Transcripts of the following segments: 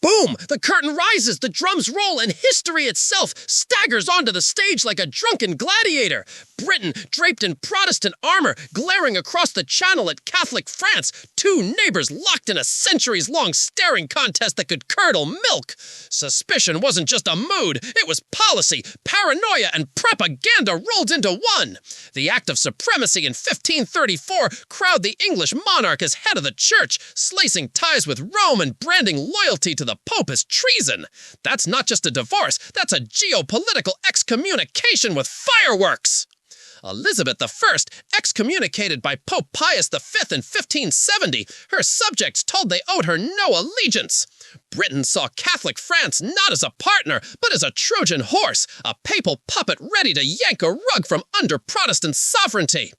Boom! The curtain rises, the drums roll, and history itself staggers onto the stage like a drunken gladiator. Britain, draped in Protestant armor, glaring across the channel at Catholic France, two neighbors locked in a centuries-long staring contest that could curdle milk. Suspicion wasn't just a mood, it was policy, paranoia, and propaganda rolled into one. The Act of Supremacy in 1534 crowned the English monarch as head of the church, slicing ties with Rome and branding loyalty to the Pope as treason. That's not just a divorce, that's a geopolitical excommunication with fireworks. Elizabeth I, excommunicated by Pope Pius V in 1570, her subjects told they owed her no allegiance. Britain saw Catholic France not as a partner, but as a Trojan horse, a papal puppet ready to yank a rug from under Protestant sovereignty.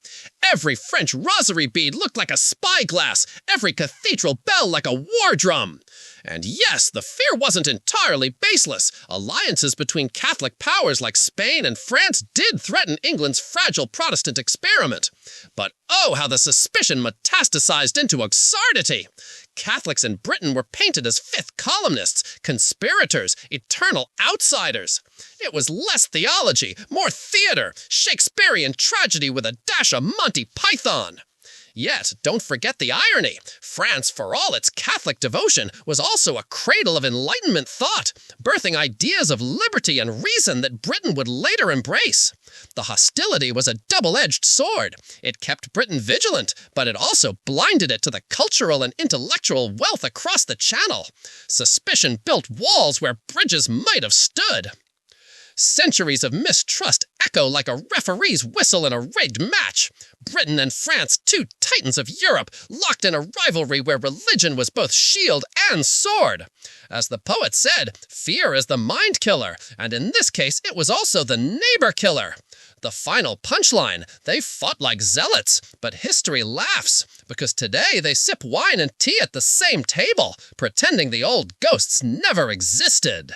Every French rosary bead looked like a spyglass, every cathedral bell like a war drum. And yes, the fear wasn't entirely baseless. Alliances between Catholic powers like Spain and France did threaten England's fragile Protestant experiment. But oh, how the suspicion metastasized into absurdity! Catholics in Britain were painted as fifth columnists, conspirators, eternal outsiders. It was less theology, more theater, Shakespearean tragedy with a dash of Monty Python. Yet, don't forget the irony. France, for all its Catholic devotion, was also a cradle of Enlightenment thought, birthing ideas of liberty and reason that Britain would later embrace. The hostility was a double-edged sword. It kept Britain vigilant, but it also blinded it to the cultural and intellectual wealth across the Channel. Suspicion built walls where bridges might have stood. Centuries of mistrust echo like a referee's whistle in a rigged match. Britain and France, two titans of Europe, locked in a rivalry where religion was both shield and sword. As the poet said, fear is the mind killer, and in this case it was also the neighbor killer. The final punchline, they fought like zealots, but history laughs, because today they sip wine and tea at the same table, pretending the old ghosts never existed.